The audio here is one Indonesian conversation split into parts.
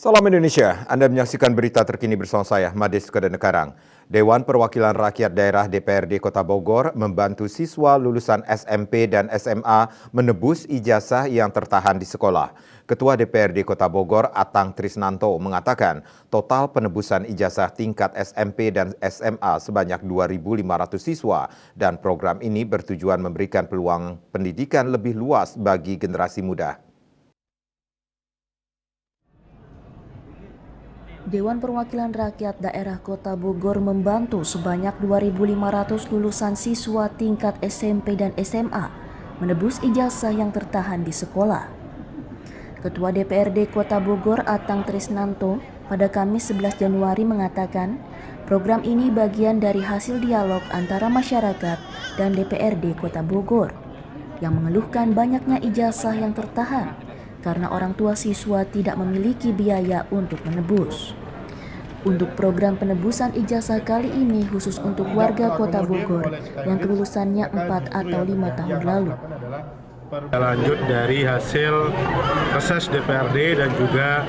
Salam Indonesia, Anda menyaksikan berita terkini bersama saya, Mades Kodanekarang. Dewan Perwakilan Rakyat Daerah DPRD Kota Bogor membantu siswa lulusan SMP dan SMA menebus ijazah yang tertahan di sekolah. Ketua DPRD Kota Bogor, Atang Trisnanto, mengatakan total penebusan ijazah tingkat SMP dan SMA sebanyak 2.500 siswa dan program ini bertujuan memberikan peluang pendidikan lebih luas bagi generasi muda. Dewan Perwakilan Rakyat Daerah Kota Bogor membantu sebanyak 2.500 lulusan siswa tingkat SMP dan SMA menebus ijazah yang tertahan di sekolah. Ketua DPRD Kota Bogor, Atang Trisnanto, pada Kamis 11 Januari mengatakan, program ini bagian dari hasil dialog antara masyarakat dan DPRD Kota Bogor yang mengeluhkan banyaknya ijazah yang tertahan karena orang tua siswa tidak memiliki biaya untuk menebus. Untuk program penebusan ijazah kali ini khusus untuk warga Kota Bogor yang kelulusannya 4 atau 5 tahun lalu. Lanjut dari hasil reses DPRD dan juga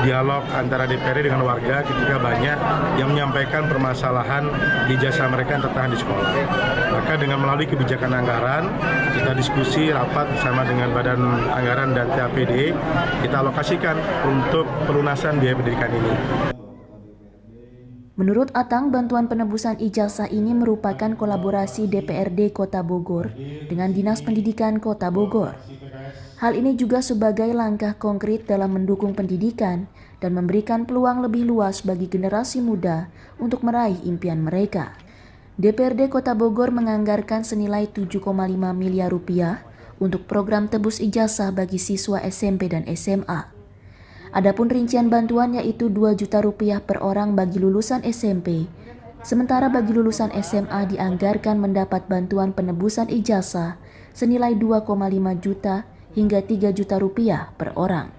dialog antara DPRD dengan warga ketika banyak yang menyampaikan permasalahan ijazah mereka yang tertahan di sekolah. Maka dengan melalui kebijakan anggaran, kita diskusi rapat bersama dengan Badan Anggaran dan TAPD, kita alokasikan untuk pelunasan biaya pendidikan ini. Menurut Atang, bantuan penebusan ijazah ini merupakan kolaborasi DPRD Kota Bogor dengan Dinas Pendidikan Kota Bogor. Hal ini juga sebagai langkah konkret dalam mendukung pendidikan dan memberikan peluang lebih luas bagi generasi muda untuk meraih impian mereka. DPRD Kota Bogor menganggarkan senilai 7,5 miliar rupiah untuk program tebus ijazah bagi siswa SMP dan SMA. Adapun rincian bantuan yaitu 2 juta rupiah per orang bagi lulusan SMP, sementara bagi lulusan SMA dianggarkan mendapat bantuan penebusan ijazah senilai 2,5 juta hingga 3 juta rupiah per orang.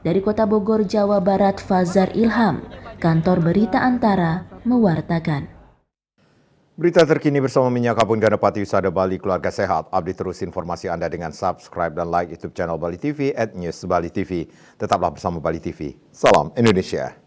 Dari Kota Bogor, Jawa Barat, Fazar Ilham, Kantor Berita Antara, mewartakan. Berita terkini bersama Minyak Kabun Ganapati Wisada Bali Keluarga Sehat. Update terus informasi Anda dengan subscribe dan like YouTube channel Bali TV @News Bali TV. Tetaplah bersama Bali TV. Salam Indonesia.